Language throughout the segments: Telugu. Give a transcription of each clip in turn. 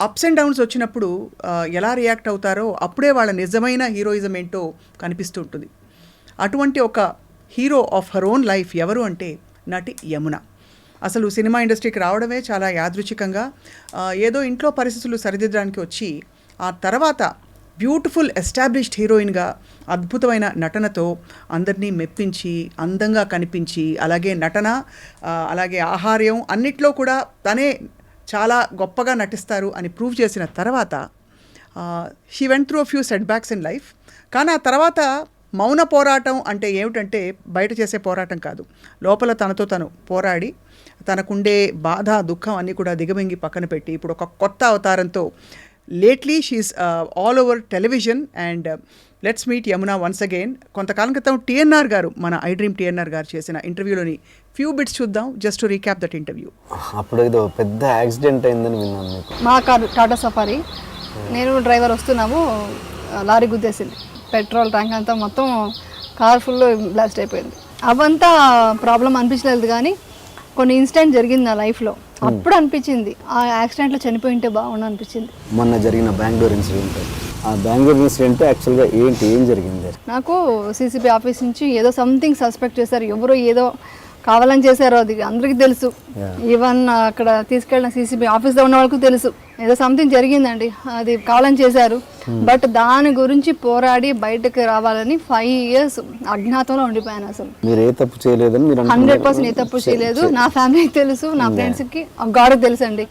అప్స్ అండ్ డౌన్స్ వచ్చినప్పుడు ఎలా రియాక్ట్ అవుతారో అప్పుడే వాళ్ళ నిజమైన హీరోయిజం ఏంటో కనిపిస్తూ ఉంటుంది. అటువంటి ఒక hero of her own life ఎవరు అంటే నటి యమున. అసలు సినిమా ఇండస్ట్రీకి రావడమే చాలా యాదృచ్ఛికంగా, ఏదో ఇంట్లో పరిస్థితులు సరిదిద్దడానికి వచ్చి ఆ తర్వాత బ్యూటిఫుల్ ఎస్టాబ్లిష్డ్ హీరోయిన్గా అద్భుతమైన నటనతో అందరినీ మెప్పించి, అందంగా కనిపించి, అలాగే నటన, అలాగే ఆహార్యం అన్నిట్లో కూడా తనే చాలా గొప్పగా నటిస్తారు అని ప్రూవ్ చేసిన తర్వాత she went through a few set backs in life. కానీ ఆ తర్వాత మౌన పోరాటం అంటే ఏమిటంటే బయట చేసే పోరాటం కాదు, లోపల తనతో తను పోరాడి తనకుండే బాధ, దుఃఖం అన్నీ కూడా దిగమింగి పక్కన పెట్టి ఇప్పుడు ఒక కొత్త అవతారంతో lately she's all over television. And let's meet Yamuna once again. కొంతకాలం క్రితం టీఎన్ఆర్ గారు, మన ఐ డ్రీమ్ టీఎన్ఆర్ గారు చేసిన ఇంటర్వ్యూలోని ఫ్యూ బిట్స్ చూద్దాం, just to recap that interview. అప్పుడు ఏదో పెద్ద యాక్సిడెంట్ అయిందని విన్నాను. మా కారు టాటా సఫారీ, నేను డ్రైవర్ వస్తున్నాము, లారీ గుద్దేసింది. పెట్రోల్ ట్యాంక్ అంతా మొత్తం కార్ ఫుల్ బ్లాస్ట్ అయిపోయింది. అవంతా ప్రాబ్లం అనిపించలేదు, కానీ కొన్ని ఇన్సిడెంట్ జరిగింది నా లైఫ్లో. అప్పుడు అనిపించింది ఆ యాక్సిడెంట్లో చనిపోయి ఉంటే బాగుండు అనిపించింది. మొన్న జరిగిన బెంగళూరు ఇన్సిడెంట్, ఆ బెంగళూరు ఇన్సిడెంట్ యాక్చువల్గా ఏం జరిగింది? నాకు సీసీబీ ఆఫీస్ నుంచి ఏదో సంథింగ్ సస్పెక్ట్ చేశారు, ఎవరో ఏదో కావాలని చేశారు, అది అందరికీ తెలుసు. ఈవెన్ అక్కడ తీసుకెళ్ళిన సీసీబీ ఆఫీస్లో ఉన్న వాళ్ళకు తెలుసు ఏదో సంథింగ్ జరిగిందండి, అది కావాలని చేశారు. బట్ దాని గురించి పోరాడి బయటకు రావాలని 5 years అజ్ఞాతంలో ఉండిపోయాను. అసలు మీరు ఏ తప్పు చేయలేదని 100% ఏ తప్పు చేయలేదు. నా ఫ్యామిలీకి తెలుసు, నా ఫ్రెండ్స్కి, గాడ్కి తెలుసు అండి.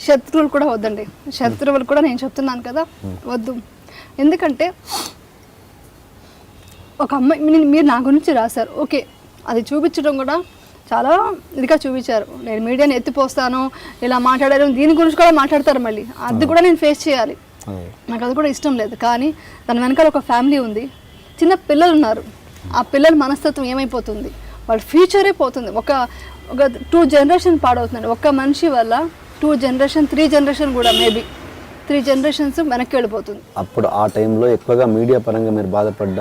శత్రువులు కూడా వద్దండి, శత్రువులు కూడా నేను చెప్తున్నాను కదా వద్దు. ఎందుకంటే ఒక అమ్మాయి మీరు నా గురించి రాశారు, ఓకే, అది చూపించడం కూడా చాలా ఇదిగా చూపించారు. నేను మీడియాని ఎత్తిపోస్తాను, ఇలా మాట్లాడారు, దీని గురించి కూడా మాట్లాడతారు, మళ్ళీ అది కూడా నేను ఫేస్ చేయాలి. నాకు అది కూడా ఇష్టం లేదు. కానీ తన వెనకాల ఒక ఫ్యామిలీ ఉంది, చిన్న పిల్లలు ఉన్నారు. ఆ పిల్లల మనస్తత్వం ఏమైపోతుంది, వాళ్ళ ఫ్యూచరే పోతుంది. ఒక 2 generation పాడవుతుందండి ఒక మనిషి వల్ల. 2 generation 3 generation కూడా, మేబీ 3 generations వెనక్కి వెళ్ళిపోతుంది. అప్పుడు ఆ టైంలో ఎక్కువగా మీడియా పరంగా మీరు బాధపడ్డ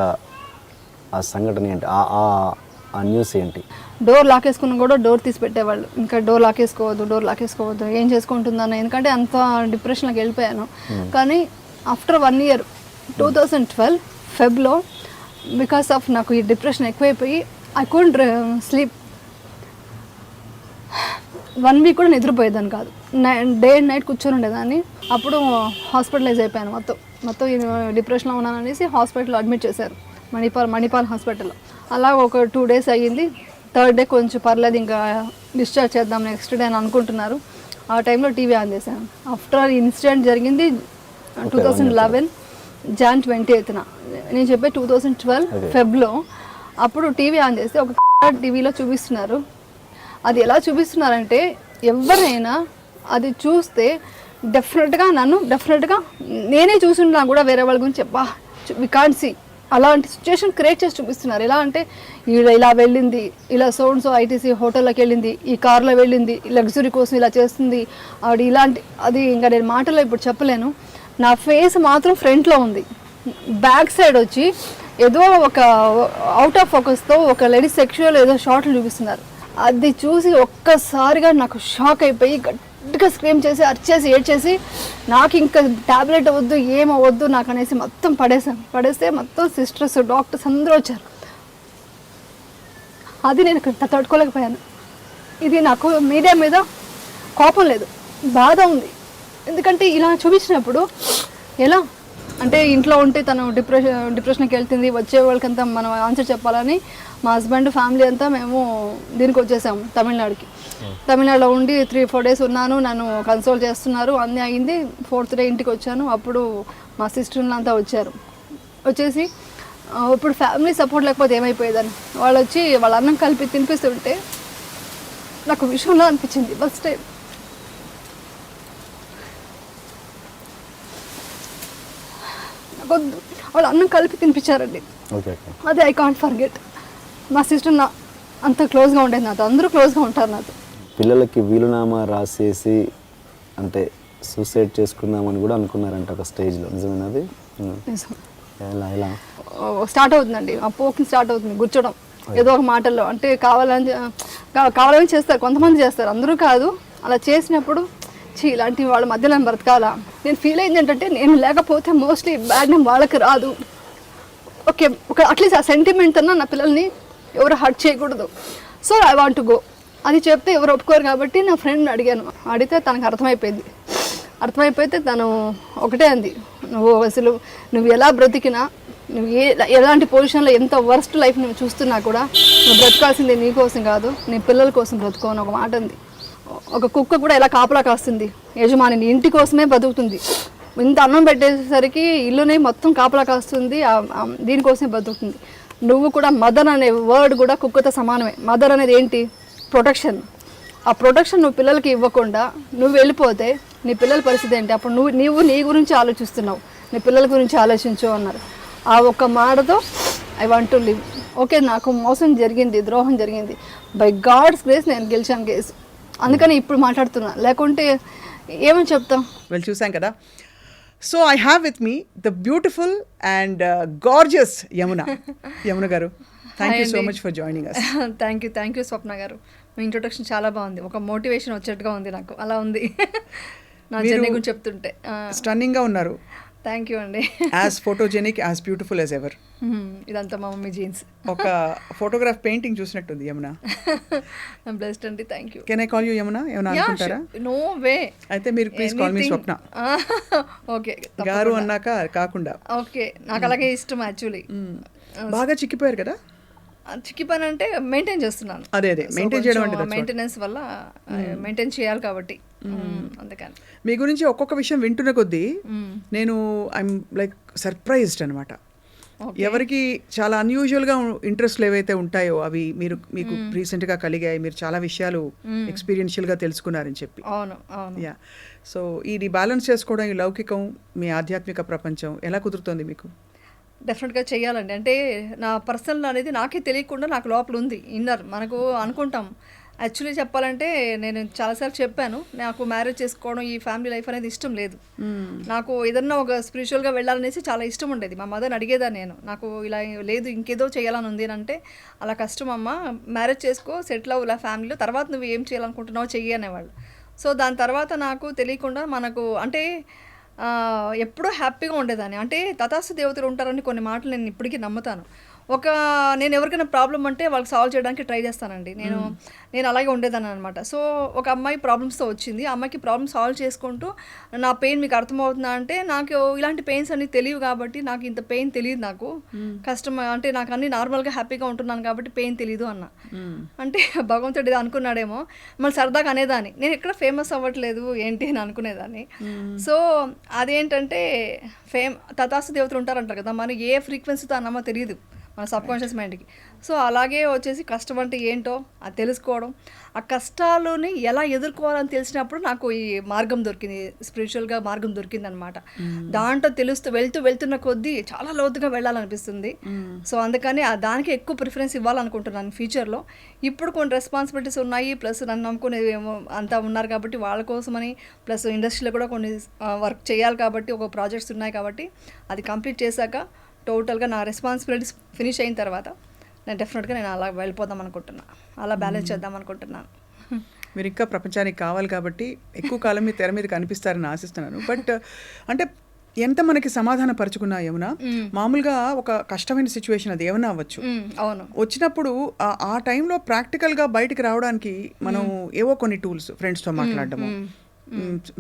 ఆ సంఘటన ఏంటి, ఆ న్యూస్ ఏంటి? డోర్ లాకేసుకున్నా కూడా డోర్ తీసి పెట్టేవాళ్ళు, ఇంకా డోర్ లాకేసుకోవద్దు ఏం చేసుకుంటుందన్న. ఎందుకంటే అంత డిప్రెషన్లోకి వెళ్ళిపోయాను. కానీ ఆఫ్టర్ 1 year 2012 ఫెబ్లో, బికాస్ ఆఫ్ నాకు ఈ డిప్రెషన్ ఎక్కువైపోయి ఐ కుడెంట్ స్లీప్. 1 week కూడా నిద్రపోయేదాన్ని కాదు, డే అండ్ నైట్ కూర్చొని ఉండేదాన్ని. అప్పుడు హాస్పిటలైజ్ అయిపోయాను, మొత్తం డిప్రెషన్లో ఉన్నాను అనేసి హాస్పిటల్లో అడ్మిట్ చేశారు, మణిపాల్ హాస్పిటల్లో. అలా ఒక 2 days అయ్యింది. 3rd day కొంచెం పర్లేదు, ఇంకా డిశ్చార్జ్ చేద్దాం నెక్స్ట్ డే అని అనుకుంటున్నారు. ఆ టైంలో టీవీ ఆన్ చేశాను. ఆఫ్టర్ ఇన్సిడెంట్ జరిగింది 2011 Jan 28th. నేను చెప్పే 2012 ఫెబ్లో. అప్పుడు టీవీ ఆన్ చేస్తే ఒక టీవీలో చూపిస్తున్నారు. అది ఎలా చూపిస్తున్నారంటే, ఎవరైనా అది చూస్తే డెఫినెట్గా నేనే చూసున్నా కూడా వేరే వాళ్ళ గురించి వి కాంట్ సీ, అలాంటి సిచ్యువేషన్ క్రియేట్ చేసి చూపిస్తున్నారు. ఎలా అంటే, ఇలా వెళ్ళింది, ఇలా సోన్స్ ఐటీసీ హోటల్లోకి వెళ్ళింది, ఈ కార్లో వెళ్ళింది, లగ్జరీ కోసం ఇలా చేస్తుంది ఆవిడ, ఇలాంటి అది ఇంకా నేను మాటల్లో ఇప్పుడు చెప్పలేను. నా ఫేస్ మాత్రం ఫ్రంట్లో ఉంది, బ్యాక్ సైడ్ వచ్చి ఏదో ఒక అవుట్ ఆఫ్ ఫోకస్తో ఒక లేడీ సెక్షువల్ ఏదో షార్ట్లు చూపిస్తున్నారు. అది చూసి ఒక్కసారిగా నాకు షాక్ అయిపోయి గట్టిగా స్క్రీమ్ చేసి అరిచేసి ఏడ్చేసి, నాకు ఇంకా ట్యాబ్లెట్ వద్దు ఏమవద్దు నాకు అనేసి మొత్తం పడేస్తే మొత్తం సిస్టర్స్ డాక్టర్స్ అందరూ వచ్చారు. అది నేను తట్టుకోలేకపోయాను. ఇది నాకు మీడియా మీద కోపం లేదు, బాధ ఉంది. ఎందుకంటే ఇలా చూపించినప్పుడు ఎలా అంటే, ఇంట్లో ఉంటే తను డిప్రెషన్కి వెళ్తుంది, వచ్చే వాళ్ళకంతా మనం ఆన్సర్ చెప్పాలని మా హస్బెండ్ ఫ్యామిలీ అంతా మేము దీనికి వచ్చేసాము తమిళనాడుకి. తమిళనాడులో ఉండి 3-4 days ఉన్నాను, నన్ను కన్సోల్ చేస్తున్నారు, అన్నీ అయింది. 4th day ఇంటికి వచ్చాను. అప్పుడు మా సిస్టర్లు అంతా వచ్చేసి ఇప్పుడు ఫ్యామిలీ సపోర్ట్ లేకపోతే ఏమైపోయేదని వాళ్ళు వచ్చి వాళ్ళ అన్నం కలిపి తినిపిస్తుంటే నాకు విషయంలో అనిపించింది ఫస్ట్ టైం. నాకొద్దు, వాళ్ళు అన్నం కలిపి తినిపించారండి, అది ఐ కాంట్ ఫర్గెట్. మా సిస్టర్ అంత క్లోజ్గా ఉండేది నాతో, అందరూ క్లోజ్గా ఉంటారు నాతో. పిల్లలకి వీలునామా రాసేసి అంటే సూసైడ్ చేసుకుందామని కూడా అనుకున్నారంట ఒక స్టేజ్లో, నిజమేనది? ఎలా స్టార్ట్ అవుతుందండి, ఆ పోకింగ్ స్టార్ట్ అవుతుంది, కూర్చోడం ఏదో ఒక మాటల్లో. అంటే కావాలని చేస్తారు, కొంతమంది చేస్తారు, అందరూ కాదు. అలా చేసినప్పుడు ఛీ ఇలాంటి వాళ్ళ మధ్య నేను బ్రతకాలా. నేను ఫీల్ అయింది ఏంటంటే నేను లేకపోతే మోస్ట్లీ బ్యాడ్ నేమ్ వాళ్ళకి రాదు. ఓకే, ఒక అట్లీస్ట్ ఆ సెంటిమెంట్ అన్నా నా పిల్లల్ని ఎవరు హర్ట్ చేయకూడదు. So I want to go. అది చెప్తే ఎవరు ఒప్పుకోరు కాబట్టి నా ఫ్రెండ్ని అడిగాను. అడిగితే తనకు అర్థమైపోతే తను ఒకటే అంది, నువ్వు ఎలా బ్రతికినా, నువ్వు ఎలాంటి పొజిషన్లో ఎంత వర్స్ట్ లైఫ్ నువ్వు చూస్తున్నా కూడా నువ్వు బ్రతకాల్సింది నీ కోసం కాదు, నీ పిల్లల కోసం బ్రతుకో అని ఒక మాట అంది. ఒక కుక్క కూడా ఎలా కాపలా కాస్తుంది యజమాని ఇంటి కోసమే బతుకుతుంది. ఇంత అన్నం పెట్టేసరికి ఇల్లునే మొత్తం కాపలా కాస్తుంది, దీనికోసమే బతుకుతుంది. నువ్వు కూడా మదర్ అనే వర్డ్ కూడా కుక్కతో సమానమే. మదర్ అనేది ఏంటి? ప్రొటెక్షన్. ఆ ప్రొటెక్షన్ నువ్వు పిల్లలకి ఇవ్వకుండా నువ్వు వెళ్ళిపోతే నీ పిల్లల పరిస్థితి ఏంటి? అప్పుడు నువ్వు నీ గురించి ఆలోచిస్తున్నావు, నీ పిల్లల గురించి ఆలోచించు అన్నారు. ఆ ఒక్క మాటతో I want to live. Okay, నాకు మోసం జరిగింది, ద్రోహం జరిగింది, బై గాడ్స్ గ్రేస్ నేను గెలిచాను కేసు. అందుకని ఇప్పుడు మాట్లాడుతున్నా, లేకుంటే ఏమని చెప్తాం? వెల్, చూసాం కదా. So I have with me the beautiful and gorgeous Yamuna garu. Thank you so much for joining us. Thank you Swapna garu. మీ ఇంట్రొడక్షన్ చాలా బాగుంది, ఒక మోటివేషన్ వచ్చేట్టుగా ఉంది నాకు. అలా ఉంది నా జర్నీ గురించి చెప్తుంటే. స్టన్నింగ్గా ఉన్నారు. థ్యాంక్ యూ అండి. As photogenic, as beautiful as ever. ఇదంతా మా మమ్మీ జీన్స్. ఒక ఫోటోగ్రాఫ్ పెయింటింగ్ చూసినట్టుంది యమున. బ్లెస్డ్ అండి, thank you. Can I call you Yamuna? ఏమన్నా అనుకుంటారా? No way. అయితే మీరు please call me Swapna. Okay గారు అన్నాక కాకుండా. ఓకే, నాకు అలాగే ఇష్టం యాక్చువల్లీ. బాగా చిక్కిపోయారు కదా. చిక్కిపోయిన అంటే మెయింటైన్ చేస్తున్నాను. అదే మెయింటైన్ చేయడం అంటే మెయింటెనెన్స్ వల్ల మెయింటైన్ చేయాలి కాబట్టి అందుకని. మీ గురించి ఒక్కొక్క విషయం వింటున్న కొద్దీ నేను ఐఎమ్ లైక్ సర్ప్రైజ్డ్ అనమాట. ఎవరికి చాలా అన్యూజువల్గా ఇంట్రెస్ట్లు ఏవైతే ఉంటాయో అవి మీకు రీసెంట్గా కలిగాయి, మీరు చాలా విషయాలు ఎక్స్పీరియన్షియల్గా తెలుసుకున్నారని చెప్పి. అవును అవును. యా, సో ఇది బ్యాలెన్స్ చేసుకోవడం, ఈ లౌకికం, మీ ఆధ్యాత్మిక ప్రపంచం ఎలా కుదురుతుంది మీకు? డెఫినెట్గా చేయాలండి. అంటే నా పర్సనల్ అనేది నాకే తెలియకుండా నాకు లోపల ఉంది, ఇన్నర్. మనకు అనుకుంటాం. యాక్చువల్లీ చెప్పాలంటే నేను చాలాసార్లు చెప్పాను, నాకు మ్యారేజ్ చేసుకోవడం, ఈ ఫ్యామిలీ లైఫ్ అనేది ఇష్టం లేదు. నాకు ఏదన్నా ఒక స్పిరిచువల్గా వెళ్ళాలనేసి చాలా ఇష్టం ఉండేది. మా మదర్ని అడిగేదాన్ని నేను, నాకు ఇలా లేదు ఇంకేదో చేయాలని ఉంది అంటే, అలా కష్టం అమ్మ, మ్యారేజ్ చేసుకో, సెటిల్ అవ్వు ఇలా ఫ్యామిలీలో, తర్వాత నువ్వు ఏం చేయాలనుకుంటున్నావో చెయ్యి అనేవాళ్ళు. సో దాని తర్వాత నాకు తెలియకుండా మనకు అంటే ఎప్పుడూ హ్యాపీగా ఉండేదాన్ని. అంటే తథాస్తు దేవతలు ఉంటారని కొన్ని మాటలు నేను ఇప్పటికీ నమ్ముతాను. నేను ఎవరికైనా ప్రాబ్లం అంటే వాళ్ళకి సాల్వ్ చేయడానికి ట్రై చేస్తానండి. నేను అలాగే ఉండేదాన్ని అనమాట. సో ఒక అమ్మాయి ప్రాబ్లమ్స్తో వచ్చింది, ఆ అమ్మాయికి ప్రాబ్లమ్ సాల్వ్ చేసుకుంటూ నా పెయిన్ మీకు అర్థమవుతుందా అంటే, నాకు ఇలాంటి పెయిన్స్ అన్ని తెలియవు కాబట్టి, నాకు ఇంత పెయిన్ తెలియదు, నాకు కష్టం అంటే నాకు అన్ని నార్మల్గా హ్యాపీగా ఉంటున్నాను కాబట్టి పెయిన్ తెలీదు అన్న. అంటే భగవంతుడు అనుకున్నాడేమో. మళ్ళీ సరదాగా అనేదాన్ని, నేను ఎక్కడ ఫేమస్ అవ్వట్లేదు ఏంటి అని అనుకునేదాన్ని. సో అదేంటంటే తథాస్తు దేవతలు ఉంటారంటారు కదా, మనం ఏ ఫ్రీక్వెన్సీతో అన్నామో తెలియదు మన సబ్కాన్షియస్ మైండ్కి. సో అలాగే వచ్చేసి కష్టం అంటే ఏంటో అది తెలుసుకోవడం, ఆ కష్టాలని ఎలా ఎదుర్కోవాలని తెలిసినప్పుడు నాకు ఈ మార్గం దొరికింది, స్పిరిచువల్గా మార్గం దొరికింది అనమాట. దాంట్లో వెళ్తున్న కొద్దీ చాలా లోతుగా వెళ్ళాలనిపిస్తుంది. సో అందుకని దానికి ఎక్కువ ప్రిఫరెన్స్ ఇవ్వాలనుకుంటున్నాను ఫ్యూచర్లో. ఇప్పుడు కొన్ని రెస్పాన్సిబిలిటీస్ ఉన్నాయి, ప్లస్ నన్ను నమ్ముకునే అంతా ఉన్నారు కాబట్టి వాళ్ళ కోసమని, ప్లస్ ఇండస్ట్రీలో కూడా కొన్ని వర్క్ చేయాలి కాబట్టి, ఒక ప్రాజెక్ట్స్ ఉన్నాయి కాబట్టి, అది కంప్లీట్ చేశాక టోటల్గా నా రెస్పాన్సిబిలిటీస్ ఫినిష్ అయిన తర్వాత నేను అలా వెళ్ళిపోదాం అనుకుంటున్నాను, అలా బ్యాలెన్స్ చేద్దాం అనుకుంటున్నాను. మీరు ఇంకా ప్రపంచానికి కావాలి కాబట్టి ఎక్కువ కాలం మీ తెర మీద కనిపిస్తారని ఆశిస్తున్నాను. బట్ అంటే ఎంత మనకి సమాధాన పరుచుకున్నా యమున, మామూలుగా ఒక కష్టమైన సిచ్యువేషన్ అది ఏమన్నా అవ్వచ్చు, అవును, వచ్చినప్పుడు ఆ టైంలో ప్రాక్టికల్గా బయటికి రావడానికి మనం ఏవో కొన్ని టూల్స్, ఫ్రెండ్స్తో మాట్లాడడము,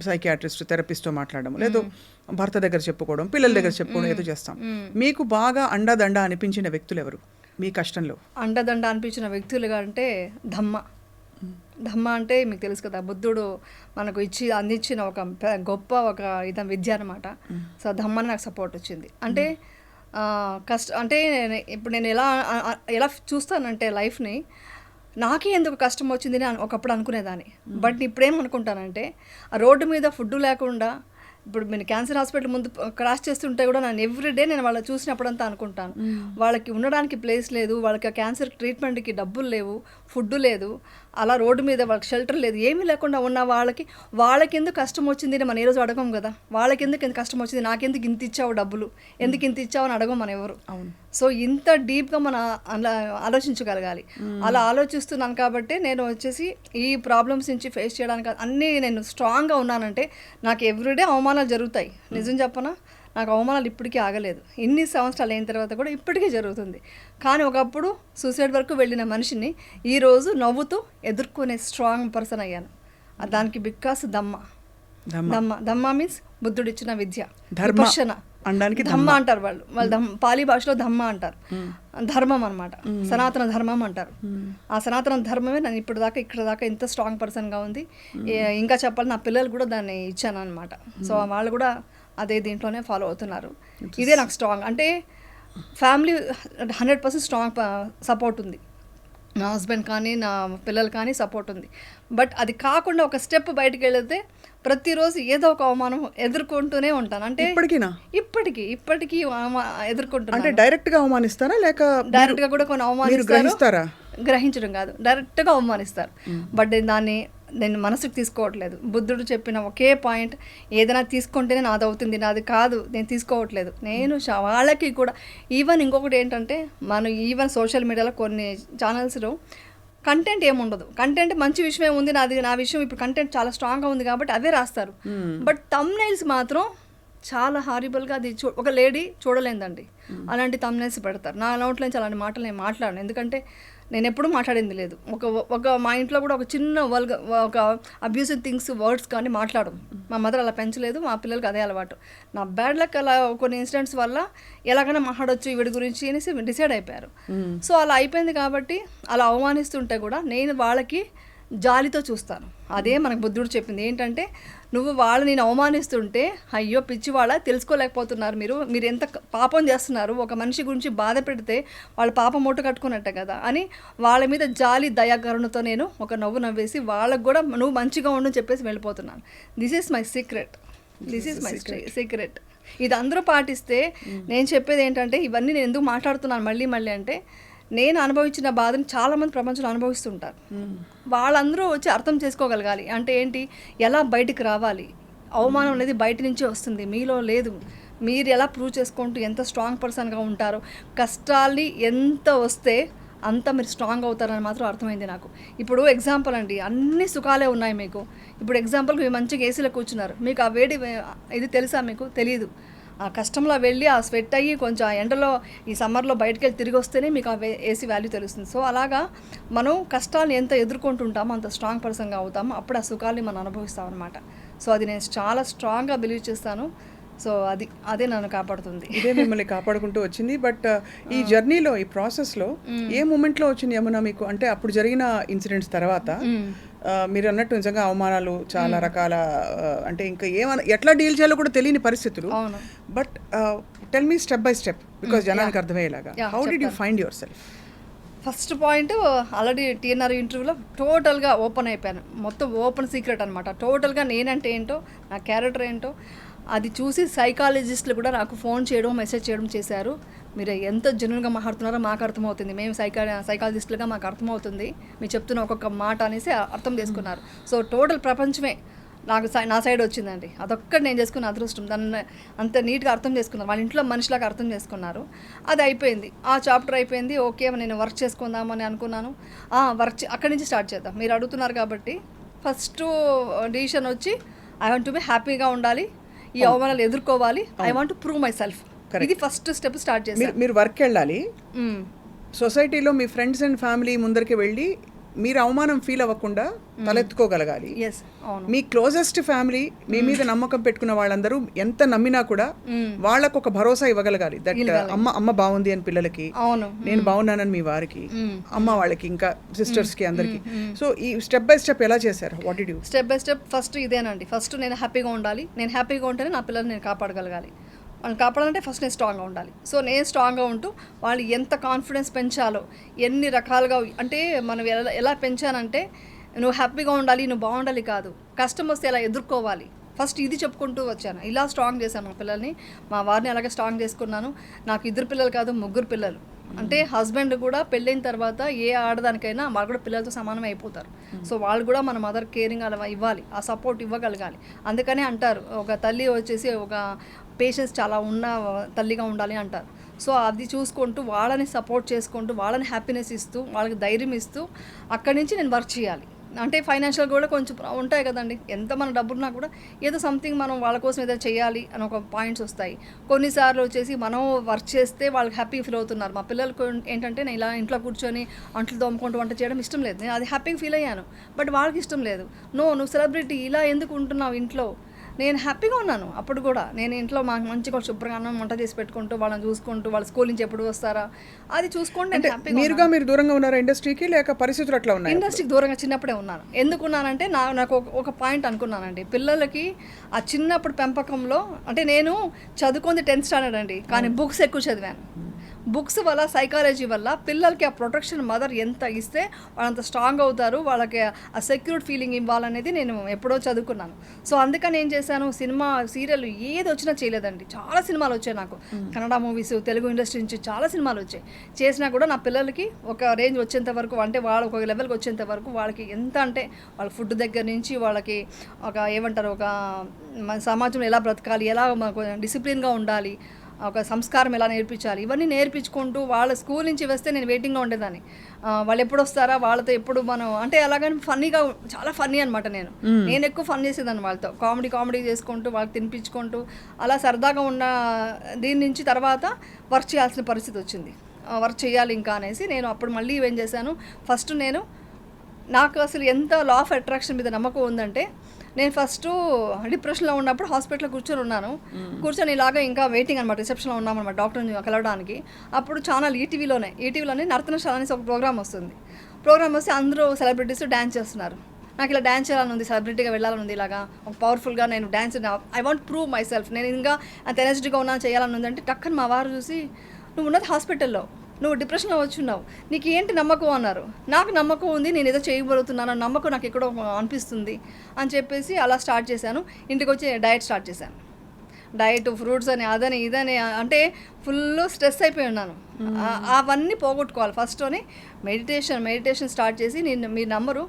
సైకియాట్రిస్ట్, థెరపిస్ట్తో మాట్లాడడం, లేదు భర్త దగ్గర చెప్పుకోవడం, పిల్లల దగ్గర చెప్పుకోవడం, ఏదో చేస్తాం. మీకు బాగా అండదండ అనిపించిన వ్యక్తులు ఎవరు మీ కష్టంలో? అండదండ అనిపించిన వ్యక్తులుగా అంటే ధమ్మ అంటే మీకు తెలుసు కదా, బుద్ధుడు మనకు అందించిన ఒక గొప్ప విద్య అనమాట. సో ధమ్మని నాకు సపోర్ట్ వచ్చింది. అంటే అంటే ఇప్పుడు నేను ఎలా చూస్తానంటే లైఫ్ని, నాకే ఎందుకు కష్టం వచ్చింది అని ఒకప్పుడు అనుకునేదాన్ని. బట్ ఇప్పుడేమనుకుంటానంటే, ఆ రోడ్డు మీద ఫుడ్ లేకుండా, ఇప్పుడు నేను క్యాన్సర్ హాస్పిటల్ ముందు క్రాస్ చేస్తుంటే కూడా నేను ఎవ్రీడే నేను వాళ్ళని చూసినప్పుడంతా అనుకుంటాను, వాళ్ళకి ఉండడానికి ప్లేస్ లేదు, వాళ్ళకి ఆ క్యాన్సర్ ట్రీట్మెంట్కి డబ్బులు లేవు, ఫుడ్ లేదు, అలా రోడ్డు మీద వాళ్ళకి షెల్టర్ లేదు, ఏమీ లేకుండా ఉన్న వాళ్ళకి ఎందుకు కష్టం వచ్చింది అని మనం ఏ రోజు అడగం కదా. వాళ్ళకి ఎందుకు ఇంత కష్టం వచ్చింది, నాకెందుకు ఇంత ఇచ్చావు డబ్బులు, ఎందుకు ఇంత ఇచ్చావు అని అడగం మనం ఎవరు. సో ఇంత డీప్గా మనం అలా ఆలోచించగలగాలి. అలా ఆలోచిస్తున్నాను కాబట్టి నేను వచ్చేసి ఈ ప్రాబ్లమ్స్ నుంచి ఫేస్ చేయడానికి అన్నీ నేను స్ట్రాంగ్గా ఉన్నానంటే నాకు ఎవ్రీడే అవమానాలు జరుగుతాయి. నిజం చెప్పనా, నాకు అవమానాలు ఇప్పటికీ ఆగలేదు. ఇన్ని సంవత్సరాలు అయిన తర్వాత కూడా ఇప్పటికీ జరుగుతుంది. కానీ ఒకప్పుడు సూసైడ్ వరకు వెళ్ళిన మనిషిని ఈరోజు నవ్వుతూ ఎదుర్కొనే స్ట్రాంగ్ పర్సన్ అయ్యాను. దానికి బికాస్ ధమ్మ మీన్స్ బుద్ధుడు ఇచ్చిన విద్య, విపశ్యన ధమ్మ అంటారు వాళ్ళు పాలీ భాషలో ధమ్మ అంటారు, ధర్మం అనమాట, సనాతన ధర్మం అంటారు. ఆ సనాతన ధర్మమే నేను ఇప్పుడు దాకా ఇక్కడ దాకా ఇంత స్ట్రాంగ్ పర్సన్గా ఉంది. ఇంకా చెప్పాలి, నా పిల్లలు కూడా దాన్ని ఇచ్చాను అనమాట. సో వాళ్ళు కూడా అదే దీంట్లోనే ఫాలో అవుతున్నారు. ఇదే నాకు స్ట్రాంగ్ అంటే ఫ్యామిలీ 100% స్ట్రాంగ్ సపోర్ట్ ఉంది. నా హస్బెండ్ కానీ నా పిల్లలు కానీ సపోర్ట్ ఉంది. బట్ అది కాకుండా ఒక స్టెప్ బయటకు వెళితే ప్రతిరోజు ఏదో ఒక అవమానం ఎదుర్కొంటూనే ఉంటాను. అంటే ఇప్పటికీ ఎదుర్కొంటున్నాను. అంటే డైరెక్ట్గా అవమానిస్తారా లేక డైరెక్ట్గా కూడా కొన్ని అవమానిస్తారా? గ్రహించడం కాదు, డైరెక్ట్గా అవమానిస్తారు. బట్ నేను మనసుకు తీసుకోవట్లేదు. బుద్ధుడు చెప్పిన ఒకే పాయింట్, ఏదైనా తీసుకుంటేనే నాది అవుతుంది, నాది కాదు నేను తీసుకోవట్లేదు. నేను వాళ్ళకి కూడా ఈవెన్ ఇంకొకటి ఏంటంటే, మనం ఈవెన్ సోషల్ మీడియాలో కొన్ని ఛానల్స్లో కంటెంట్ ఏముండదు. కంటెంట్ మంచి విషయమే ఉంది, నా విషయం ఇప్పుడు కంటెంట్ చాలా స్ట్రాంగ్గా ఉంది కాబట్టి అవే రాస్తారు. బట్ థంబ్నెయిల్స్ మాత్రం చాలా హారిబుల్గా, అది ఒక లేడీ చూడలేదండి అలాంటి థంబ్నెయిల్స్ పెడతారు. నా నోట్లో నుంచి అలాంటి మాటలు నేను మాట్లాడను, ఎందుకంటే నేను ఎప్పుడూ మాట్లాడింది లేదు. ఒక మా ఇంట్లో కూడా ఒక చిన్న ఒక అబ్యూసివ్ థింగ్స్ వర్డ్స్ కానీ మాట్లాడడం. మా మదర్ అలా పెంచలేదు, మా పిల్లలకి అదే అలవాటు. నా బ్యాడ్ లక్ అలా కొన్ని ఇన్సిడెంట్స్ వల్ల ఎలాగైనా మాట్లాడొచ్చు వీడి గురించి అనేసి డిసైడ్ అయిపోయారు. సో అలా అయిపోయింది కాబట్టి అలా అవమానిస్తుంటే కూడా నేను వాళ్ళకి జాలితో చూస్తాను. అదే మనకు బుద్ధుడు చెప్పింది ఏంటంటే, నువ్వు నేను అవమానిస్తుంటే అయ్యో పిచ్చి వాళ్ళ తెలుసుకోలేకపోతున్నారు, మీరు ఎంత పాపం చేస్తున్నారు, ఒక మనిషి గురించి బాధ పెడితే వాళ్ళ పాపం మూట కట్టుకున్నట్టే కదా అని వాళ్ళ మీద జాలి దయాకరుణతో నేను ఒక నవ్వు నవ్వేసి వాళ్ళకు కూడా నువ్వు మంచిగా ఉండు చెప్పేసి వెళ్ళిపోతున్నాను. This is my secret. ఇది అందరూ పాటిస్తే, నేను చెప్పేది ఏంటంటే, ఇవన్నీ నేను ఎందుకు మాట్లాడుతున్నాను మళ్ళీ అంటే, నేను అనుభవించిన బాధను చాలామంది ప్రపంచంలో అనుభవిస్తుంటారు. వాళ్ళందరూ వచ్చి అర్థం చేసుకోగలగాలి. అంటే ఏంటి, ఎలా బయటికి రావాలి, అవమానం అనేది బయట నుంచే వస్తుంది, మీలో లేదు. మీరు ఎలా ప్రూవ్ చేసుకుంటూ ఎంత స్ట్రాంగ్ పర్సన్గా ఉంటారో, కష్టాల్ని ఎంత వస్తే అంత మీరు స్ట్రాంగ్ అవుతారని మాత్రం అర్థమైంది నాకు. ఇప్పుడు ఎగ్జాంపుల్ అండి, అన్ని సుఖాలే ఉన్నాయి మీకు. ఇప్పుడు ఎగ్జాంపుల్కి మీరు మంచిగా ఏసీలో కూర్చున్నారు, మీకు ఆ వేడి ఇది తెలుసా? మీకు తెలియదు. ఆ కష్టంలో వెళ్ళి ఆ స్వెట్ అయ్యి కొంచెం ఆ ఎండలో ఈ సమ్మర్లో బయటకు వెళ్ళి తిరిగి వస్తేనే మీకు ఆ ఏసీ వాల్యూ తెలుస్తుంది. సో అలాగా మనం కష్టాలను ఎంత ఎదుర్కొంటుంటామో అంత స్ట్రాంగ్ పర్సన్గా అవుతామో, అప్పుడు ఆ సుఖాన్ని మనం అనుభవిస్తాం అనమాట. సో అది నేను చాలా స్ట్రాంగ్గా బిలీవ్ చేస్తాను. సో అదే నన్ను కాపాడుతుంది, ఇదే మిమ్మల్ని కాపాడుకుంటూ వచ్చింది. బట్ ఈ జర్నీలో, ఈ ప్రాసెస్లో ఏ మూమెంట్లో వచ్చింది యమున మీకు? అంటే అప్పుడు జరిగిన ఇన్సిడెంట్స్ తర్వాత మీరు అన్నట్టు నిజంగా అవమానాలు చాలా రకాల, అంటే ఇంకా ఎట్లా డీల్ చేయాలో కూడా తెలియని పరిస్థితులు. But tell me step by step, because జనానికి అర్థమయ్యేలాగా, how did you find your self? First point, already TNR ఇంటర్వ్యూలో టోటల్గా ఓపెన్ అయిపోయాను. మొత్తం ఓపెన్ సీక్రెట్ అనమాట. టోటల్గా నేనంటే ఏంటో, నా క్యారెక్టర్ ఏంటో అది చూసి సైకాలజిస్టులు కూడా నాకు ఫోన్ చేయడం, మెసేజ్ చేయడం చేశారు. మీరు ఎంత జెన్యూన్గా మాట్లాడుతున్నారో మాకు అర్థమవుతుంది, మేము సైకాలజిస్టులుగా మాకు అర్థమవుతుంది, మీరు చెప్తున్న ఒక్కొక్క మాట అనేసి అర్థం చేసుకున్నారు. సో టోటల్ ప్రపంచమే నా సైడ్ వచ్చిందండి. అదొక్కటి నేను చేసుకున్న అదృష్టం. దాన్ని అంత నీట్గా అర్థం చేసుకున్నారు, వాళ్ళ ఇంట్లో మనిషిలాగా అర్థం చేసుకున్నారు. అది అయిపోయింది, ఆ చాప్టర్ అయిపోయింది. ఓకే, నేను వర్క్ చేసుకుందామని అనుకున్నాను. అక్కడి నుంచి స్టార్ట్ చేద్దాం. మీరు అడుగుతున్నారు కాబట్టి ఫస్ట్ డిసిషన్ వచ్చి, ఐ వాంట్ టు బి హ్యాపీగా ఉండాలి, ఈ అవమానాలు ఎదుర్కోవాలి, I want to prove my self. ఇది ఫస్ట్ స్టెప్ స్టార్ట్ చేసి మీరు వర్క్ వెళ్ళాలి. సొసైటీలో మీ ఫ్రెండ్స్ అండ్ ఫ్యామిలీ ముందరికి వెళ్ళి మీరు అవమానం ఫీల్ అవ్వకుండా తలెత్తుకోగలగాలి. మీ క్లోజెస్ట్ ఫ్యామిలీ, మీ మీద నమ్మకం పెట్టుకున్న వాళ్ళందరూ ఎంత నమ్మినా కూడా వాళ్ళకు ఒక భరోసా ఇవ్వగలగాలి. దట్ అమ్మ బాగుంది అని పిల్లలకి, నేను బాగున్నానని మీ వారికి, అమ్మ వాళ్ళకి, ఇంకా సిస్టర్స్ కి, అందరికి. సో ఈ స్టెప్ బై స్టెప్ ఎలా చేశారు? What did you? Step by step first ఇదేనండి. ఫస్ట్ నేను హ్యాపీగా ఉండాలి, నేను హ్యాపీగా ఉంటేనే నా పిల్లల్ని నేను కాపాడగలగాలి. వాళ్ళని కాపాడాలంటే ఫస్ట్ నేను స్ట్రాంగ్గా ఉండాలి. సో నేను స్ట్రాంగ్గా ఉంటూ వాళ్ళు ఎంత కాన్ఫిడెన్స్ పెంచాలో, ఎన్ని రకాలుగా, అంటే మనం ఎలా పెంచానంటే, నువ్వు హ్యాపీగా ఉండాలి, నువ్వు బాగుండాలి కాదు, కష్టం వస్తే ఎలా ఎదుర్కోవాలి, ఫస్ట్ ఇది చెప్పుకుంటూ వచ్చాను. ఇలా స్ట్రాంగ్ చేశాను మా పిల్లల్ని, మా వారిని అలాగే స్ట్రాంగ్ చేసుకున్నాను. నాకు 2 పిల్లలు కాదు, 3 పిల్లలు. అంటే హస్బెండ్ కూడా పెళ్ళైన తర్వాత ఏ ఆడదానికైనా వాళ్ళు కూడా పిల్లలతో సమానమే అయిపోతారు. సో వాళ్ళు కూడా మన మదర్ కేరింగ్ అలా ఇవ్వాలి, ఆ సపోర్ట్ ఇవ్వగలగాలి. అందుకనే అంటారు ఒక తల్లి వచ్చేసి ఒక పేషెన్స్ చాలా ఉన్న తల్లిగా ఉండాలి అంటారు. సో అది చూసుకుంటూ వాళ్ళని సపోర్ట్ చేసుకుంటూ వాళ్ళని హ్యాపీనెస్ ఇస్తూ వాళ్ళకి ధైర్యం ఇస్తూ అక్కడి నుంచి నేను వర్క్ చేయాలి. అంటే ఫైనాన్షియల్ కూడా కొంచెం ఉంటాయి కదండి, ఎంత మన డబ్బులున్నా కూడా ఏదో సంథింగ్ మనం వాళ్ళ కోసం ఏదో చేయాలి అని ఒక పాయింట్స్ వస్తాయి. కొన్నిసార్లు వచ్చేసి మనం వర్క్ చేస్తే వాళ్ళకి హ్యాపీ ఫీల్ అవుతున్నారు. మా పిల్లలకు ఏంటంటే నేను ఇలా ఇంట్లో కూర్చొని అంట్లు తోముకుంటూ వంట చేయడం ఇష్టం లేదు, నేను అది హ్యాపీగా ఫీల్ అయ్యాను. బట్ వాళ్ళకి ఇష్టం లేదు. నువ్వు సెలబ్రిటీ ఇలా ఎందుకు ఉంటున్నావు ఇంట్లో, నేను హ్యాపీగా ఉన్నాను. అప్పుడు కూడా నేను ఇంట్లో మాకు మంచిగా శుభ్రంగా అన్నం వంట చేసి పెట్టుకుంటూ వాళ్ళని చూసుకుంటూ వాళ్ళ స్కూల్ నుంచి ఎప్పుడు వస్తారా అది చూసుకుంటూ నేను హ్యాపీగా. మీరు దూరంగా ఉన్నారా ఇండస్ట్రీకి, లేక పరిస్థితులు అట్లా ఉన్నాయి? ఇండస్ట్రీకి దూరంగా చిన్నప్పుడే ఉన్నాను. ఎందుకున్నానంటే నాకు ఒక పాయింట్ అనుకున్నానండి, పిల్లలకి ఆ చిన్నప్పుడు పెంపకంలో అంటే నేను చదువుకుంది 10th స్టాండర్డ్ అండి, కానీ బుక్స్ ఎక్కువ చదివాను. బుక్స్ వల్ల సైకాలజీ వల్ల పిల్లలకి ఆ ప్రొటెక్షన్ మదర్ ఎంత ఇస్తే వాళ్ళంత స్ట్రాంగ్ అవుతారు, వాళ్ళకి ఆ సెక్యూర్డ్ ఫీలింగ్ ఇవ్వాలనేది నేను ఎప్పుడో చదువుకున్నాను. సో అందుకని ఏం చేశాను, సినిమా సీరియల్ ఏది వచ్చినా చేయలేదండి. చాలా సినిమాలు వచ్చాయి నాకు, కన్నడ మూవీస్ తెలుగు ఇండస్ట్రీ నుంచి చాలా సినిమాలు వచ్చాయి. చేసినా కూడా నా పిల్లలకి ఒక రేంజ్ వచ్చేంత వరకు, అంటే వాళ్ళు ఒక లెవెల్కి వచ్చేంత వరకు వాళ్ళకి ఎంత అంటే వాళ్ళ ఫుడ్ దగ్గర నుంచి వాళ్ళకి ఒక ఏమంటారు ఒక సమాజంలో ఎలా బ్రతకాలి, ఎలా డిసిప్లిన్గా ఉండాలి, ఒక సంస్కారం ఎలా నేర్పించాలి, ఇవన్నీ నేర్పించుకుంటూ వాళ్ళ స్కూల్ నుంచి వస్తే నేను వెయిటింగ్లో ఉండేదాన్ని. వాళ్ళు ఎప్పుడు వస్తారా, వాళ్ళతో ఎప్పుడు మనం అంటే అలాగని ఫన్నీగా చాలా ఫన్నీ అనమాట. నేను ఎక్కువ ఫన్ చేసేదాన్ని వాళ్ళతో, కామెడీ చేసుకుంటూ వాళ్ళకి తినిపించుకుంటూ అలా సరదాగా ఉన్న దీని నుంచి తర్వాత వర్క్ చేయాల్సిన పరిస్థితి వచ్చింది. వర్క్ చేయాలి ఇంకా అనేసి నేను అప్పుడు మళ్ళీ ఏం చేశాను, ఫస్ట్ నాకు అసలు ఎంత లా ఆఫ్ అట్రాక్షన్ మీద నమ్మకం ఉందంటే, నేను ఫస్ట్ డిప్రెషన్లో ఉన్నప్పుడు హాస్పిటల్లో కూర్చొని ఇలాగా ఇంకా వెయిటింగ్ అనమాట, రిసెప్షన్లో ఉన్నామన్నమాట డాక్టర్ని కలవడానికి. అప్పుడు ఛానల్ ఈటీవీలోనే నర్తనశాల అనేసి ఒక ప్రోగ్రామ్ వస్తే అందరూ సెలబ్రిటీస్ డ్యాన్స్ చేస్తున్నారు. నాకు ఇలా డ్యాన్స్ చేయాలని ఉంది, సెలబ్రిటీగా వెళ్ళాలని ఉంది, ఇలాగా ఒక పవర్ఫుల్గా నేను dance I want prove my self, నేను ఇంకా అంత ఎనర్జెటిక్గా ఉన్నా చేయాలని ఉందంటే టక్కని మా వారు చూసి, నువ్వు ఉన్నది హాస్పిటల్లో, నువ్వు డిప్రెషన్లో వచ్చున్నావు, నీకు ఏంటి నమ్మకం అన్నారు. నాకు నమ్మకం ఉంది, నేను ఏదో చేయగలుగుతున్నాను, నమ్మకం నాకు ఎక్కడో అనిపిస్తుంది అని చెప్పేసి అలా స్టార్ట్ చేశాను. ఇంటికి వచ్చి డయట్ స్టార్ట్ చేశాను. డయట్ ఫ్రూట్స్ అని అదని ఇదని అంటే ఫుల్ స్ట్రెస్ అయిపోయి ఉన్నాను. అవన్నీ పోగొట్టుకోవాలి ఫస్ట్ అని మెడిటేషన్ స్టార్ట్ చేసి, మీరు నమ్మరు,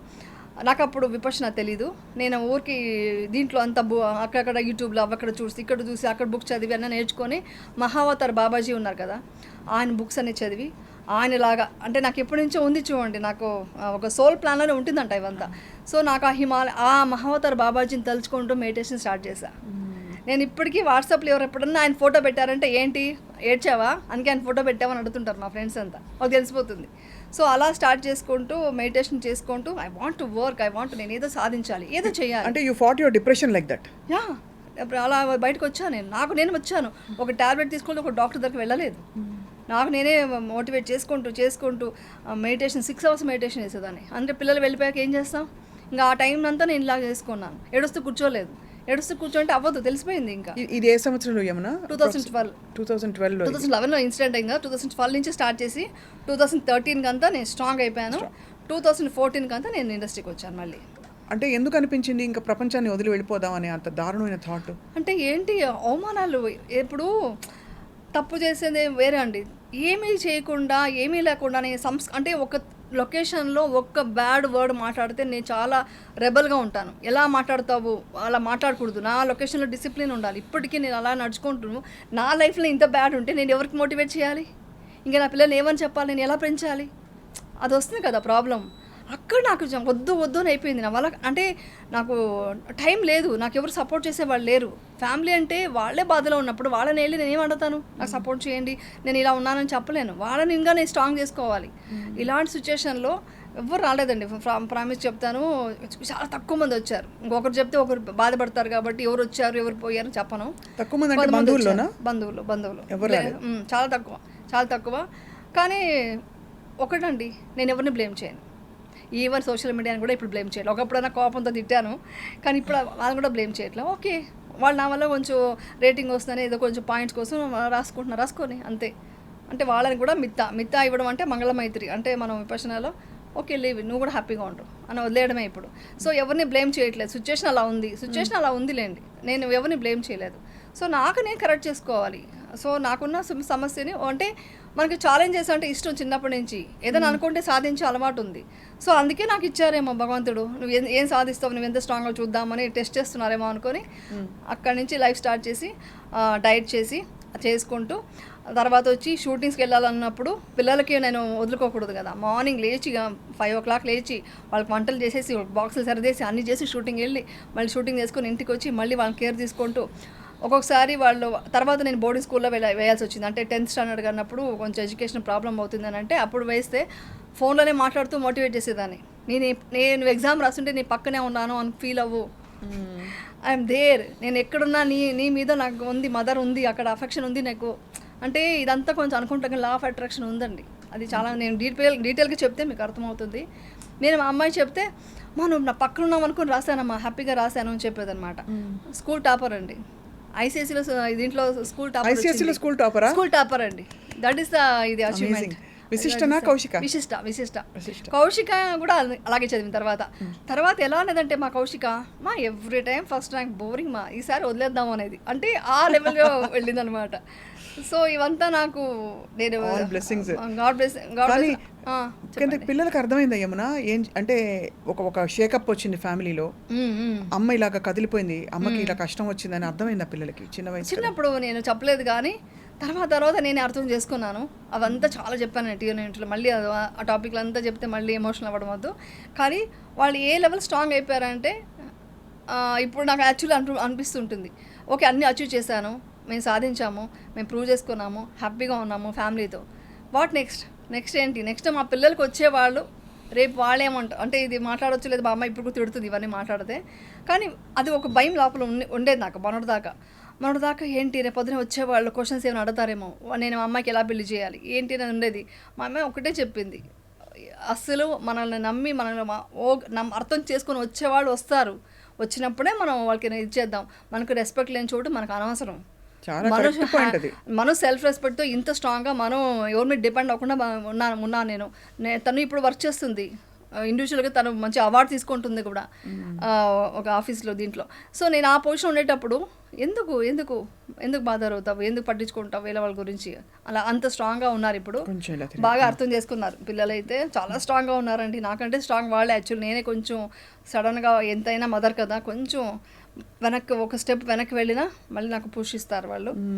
నాకు అప్పుడు విపశ్యన తెలీదు. నేను ఊరికి దీంట్లో అంతా అక్కడక్కడ యూట్యూబ్లో అక్కడ చూసి అక్కడ బుక్స్ చదివి అన్న నేర్చుకొని, మహావతార్ బాబాజీ ఉన్నారు కదా, ఆయన బుక్స్ అన్ని చదివి ఆయనలాగా అంటే నాకు ఎప్పటి నుంచో ఉంది చూడండి, నాకు ఒక సోల్ ప్లాన్లోనే ఉంటుందంట ఇవంతా. సో నాకు ఆ మహావతార్ బాబాజీని తలుచుకుంటూ మెడిటేషన్ స్టార్ట్ చేశాను. నేను ఇప్పటికీ వాట్సాప్లో ఎవరు ఎప్పుడన్నా ఆయన ఫోటో పెట్టారంటే, ఏంటి ఏడ్చావా అందుకే ఆయన ఫోటో పెట్టావని అడుగుతుంటారు మా ఫ్రెండ్స్ అంతా, అది తెలిసిపోతుంది. సో అలా స్టార్ట్ చేసుకుంటూ మెడిటేషన్ చేసుకుంటూ ఐ వాంట్ నేను ఏదో సాధించాలి, ఏదో చేయాలి. అంటే you fat your depression like that? Yeah, అలా బయటకు వచ్చాను నేను వచ్చాను. ఒక టాబ్లెట్ తీసుకుంటూ ఒక డాక్టర్ దగ్గరికి వెళ్ళలేదు. నాకు నేనే మోటివేట్ చేసుకుంటూ మెడిటేషన్ 6 hours మెడిటేషన్ చేసేదాన్ని. అంటే పిల్లలు వెళ్ళిపోయాక ఏం చేస్తాం, ఇంకా ఆ టైం అంతా నేను ఇలా చేసుకున్నాను. ఏడుస్తూ కూర్చోంటే అవ్వదు, తెలిసిపోయింది. ఇంకా ఇది ఏ సంవత్సరంలో యమునా? 2011లో ఇన్సిడెంట్ అయిందా. 2012 నుంచి స్టార్ట్ చేసి 2013 కంతా నేను స్ట్రాంగ్ అయిపోయాను. 2014 కంతా నేను ఇండస్ట్రీకి వచ్చాను మళ్ళీ. అంటే ఎందుకు అనిపించింది ఇంకా ప్రపంచాన్ని వదిలి వెళ్ళిపోదామని అంత దారుణమైన థాట్? అంటే ఏంటి అవమానాలు, ఎప్పుడు తప్పు చేసేది వేరే అండి, ఏమీ చేయకుండా ఏమీ లేకుండా అంటే ఒక లొకేషన్లో ఒక్క బ్యాడ్ వర్డ్ మాట్లాడితే నేను చాలా రెబల్గా ఉంటాను. ఎలా మాట్లాడతావు, అలా మాట్లాడకూడదు, నా లొకేషన్లో డిసిప్లిన్ ఉండాలి. ఇప్పటికీ నేను అలా నడుచుకుంటున్నాను. నా లైఫ్లో ఇంత బ్యాడ్ ఉంటే నేను ఎవరికి మోటివేట్ చేయాలి, ఇంకా నా పిల్లల్ని ఏమని చెప్పాలి, నేను ఎలా పెంచాలి, అది వస్తుంది కదా ప్రాబ్లం. అక్కడ నాకు వద్దు అని అయిపోయింది. నా వల్ల అంటే నాకు టైం లేదు, నాకు ఎవరు సపోర్ట్ చేసేవాళ్ళు లేరు. ఫ్యామిలీ అంటే వాళ్ళే బాధలో ఉన్నప్పుడు వాళ్ళని వెళ్ళి నేను ఏం అడుగుతాను, నాకు సపోర్ట్ చేయండి, నేను ఇలా ఉన్నానని చెప్పలేను. వాళ్ళని ఇంకా నేను స్ట్రాంగ్ చేసుకోవాలి. ఇలాంటి సిచ్యువేషన్లో ఎవరు రాలేదండి. ప్రామిస్ చెప్తాను, చాలా తక్కువ మంది వచ్చారు. ఇంకొకరు చెప్తే ఒకరు బాధపడతారు కాబట్టి ఎవరు వచ్చారు ఎవరు పోయారు చెప్పను. తక్కువ మంది బంధువులు చాలా తక్కువ. కానీ ఒకటండి, నేను ఎవరిని బ్లేమ్ చేయను. ఈవెన్ సోషల్ మీడియాని కూడా ఇప్పుడు బ్లేమ్ చేయలేదు. ఒకప్పుడైనా కోపంతో తిట్టాను, కానీ ఇప్పుడు వాళ్ళని కూడా బ్లేమ్ చేయట్లేదు. ఓకే, వాళ్ళు నా వల్ల కొంచెం రేటింగ్ వస్తుందని ఏదో కొంచెం పాయింట్స్ కోసం రాసుకొని అంతే. అంటే వాళ్ళని కూడా మిత్తా ఇవ్వడం అంటే మంగళమైత్రి, అంటే మనం విపశనాలో ఓకే లీవ్, నువ్వు కూడా హ్యాపీగా ఉంటావు అని వదిలేయడమే ఇప్పుడు. సో ఎవరిని బ్లేమ్ చేయట్లేదు, సిచ్యువేషన్ అలా ఉందిలేండి, నేను ఎవరిని బ్లేమ్ చేయలేదు. సో నాకు నేను కరెక్ట్ చేసుకోవాలి. సో నాకున్న సమస్యని అంటే మనకి ఛాలెంజెస్ అంటే ఇష్టం చిన్నప్పటి నుంచి, ఏదైనా అనుకుంటే సాధించే అలవాటు ఉంది. సో అందుకే నాకు ఇచ్చారేమో భగవంతుడు, నువ్వు ఏం సాధిస్తావు, నువ్వు ఎంత స్ట్రాంగ్గా చూద్దామని టెస్ట్ చేస్తున్నారేమో అనుకొని అక్కడి నుంచి లైఫ్ స్టార్ట్ చేసి డైట్ చేసి చేసుకుంటూ, తర్వాత వచ్చి షూటింగ్స్కి వెళ్ళాలన్నప్పుడు పిల్లలకి నేను వదులుకోకూడదు కదా, మార్నింగ్ లేచి 5 o'clock లేచి వాళ్ళకి వంటలు చేసేసి బాక్సులు సరిదేసి అన్నీ చేసి షూటింగ్ వెళ్ళి మళ్ళీ షూటింగ్ చేసుకొని ఇంటికి వచ్చి మళ్ళీ వాళ్ళని కేర్ తీసుకుంటూ, ఒక్కొక్కసారి వాళ్ళు తర్వాత నేను బోర్డింగ్ స్కూల్లో వేయాల్సి వచ్చింది. అంటే 10th స్టాండర్డ్ అన్నప్పుడు కొంచెం ఎడ్యుకేషన్ ప్రాబ్లం అవుతుందని అంటే అప్పుడు వేస్తే ఫోన్లోనే మాట్లాడుతూ మోటివేట్ చేసేదాన్ని. నేను ఎగ్జామ్ రాస్తుంటే నీ పక్కనే ఉన్నాను అని ఫీల్ అవ్వు, ఐఎమ్ దేర్, నేను ఎక్కడున్నా నీ మీద నాకు ఉంది, మదర్ ఉంది, అక్కడ అఫెక్షన్ ఉంది నాకు. అంటే ఇదంతా కొంచెం అనుకుంటాం, లా ఆఫ్ అట్రాక్షన్ ఉందండి. అది చాలా నేను డీటెయిల్గా చెప్తే మీకు అర్థమవుతుంది. నేను మా అమ్మాయి చెప్తే నువ్వు నా పక్కన ఉన్నాం అనుకుని రాశానమ్మా, హ్యాపీగా రాశాను అని చెప్పేదన్నమాట. స్కూల్ టాపర్ అండి, ఐసీఎస్సీలో దీంట్లో స్కూల్ టాపర్ అండి. దట్ ఈస్ ద ఇది అచీవ్మెంట్. విశిష్టనా కౌశిక? విశిష్ట కౌశిక కూడా అలాగే చదివిన తర్వాత ఎలా అనేదంటే మా Kaushika every time first rank, boring ఈసారి వదిలేద్దాం అనేది, అంటే ఆ లెవెల్లో వెళ్ళిందనమాట. సో ఇవంతా నాకు నేను గాడ్ బ్లెస్. కానీ పిల్లలకు అర్థమైందా యమున ఏం అంటే ఒక షేకప్ వచ్చింది ఫ్యామిలీలో, అమ్మ ఇలాగా కదిలిపోయింది, అమ్మకి ఇలా కష్టం వచ్చిందని అర్థమైందా పిల్లలకి చిన్నప్పుడు? నేను చెప్పలేదు కానీ తర్వాత నేను అర్థం చేసుకున్నాను. అవంతా చాలా చెప్పాను టీవీ మళ్ళీ ఆ టాపిక్లు అంతా చెప్తే మళ్ళీ ఎమోషనల్ అవ్వడం వద్దు. కానీ వాళ్ళు ఏ లెవెల్ స్ట్రాంగ్ అయిపోయారంటే ఇప్పుడు నాకు యాక్చువల్లీ అనిపిస్తుంటుంది, ఓకే అన్నీ అచీవ్ చేశాను, మేము సాధించాము, మేము ప్రూవ్ చేసుకున్నాము, హ్యాపీగా ఉన్నాము ఫ్యామిలీతో. వాట్ నెక్స్ట్ ఏంటి? నెక్స్ట్ మా పిల్లలకి వచ్చేవాళ్ళు రేపు వాళ్ళు ఏమంటారు అంటే ఇది మాట్లాడవచ్చు లేదు, మా అమ్మ ఇప్పుడు కూడా తిడుతుంది ఇవన్నీ మాట్లాడితే. కానీ అది ఒక భయం లోపల ఉండేది నాకు మొన్నటిదాకా ఏంటి రేపు పొద్దున వచ్చేవాళ్ళు క్వశ్చన్స్ ఏమైనా అడుగుతారేమో, నేను మా అమ్మాయికి ఎలా పెళ్లి చేయాలి ఏంటి అని ఉండేది. మా అమ్మాయి ఒకటే చెప్పింది, అస్సలు మనల్ని నమ్మి అర్థం చేసుకొని వచ్చేవాళ్ళు వస్తారు, వచ్చినప్పుడే మనం వాళ్ళకి ఇచ్చేద్దాం. మనకు రెస్పెక్ట్ లేని చోటు మనకు అనవసరం. మనం సెల్ఫ్ రెస్పెక్ట్తో ఇంత స్ట్రాంగ్గా మనం ఎవరి మీద డిపెండ్ అవ్వకుండా ఉన్నాను నేను. తను ఇప్పుడు వర్క్ చేస్తుంది ఇండివిజువల్గా, తను మంచి అవార్డు తీసుకుంటుంది కూడా ఒక ఆఫీస్లో దీంట్లో. సో నేను ఆ పొజిషన్ ఉండేటప్పుడు ఎందుకు బాధరవుతావు, ఎందుకు పట్టించుకుంటావు వేరే వాళ్ళ గురించి, అలా అంత స్ట్రాంగ్గా ఉన్నారు. ఇప్పుడు బాగా అర్థం చేసుకున్నారు పిల్లలైతే, చాలా స్ట్రాంగ్గా ఉన్నారండి. నాకంటే స్ట్రాంగ్ వాళ్ళే. యాక్చువల్లీ నేనే కొంచెం సడన్గా ఎంతైనా మదర్ కదా, కొంచెం ఒక స్టెప్ వెనక్కి వెళ్ళినా మళ్ళీ నాకు పుష్ ఇస్తారు వాళ్ళు.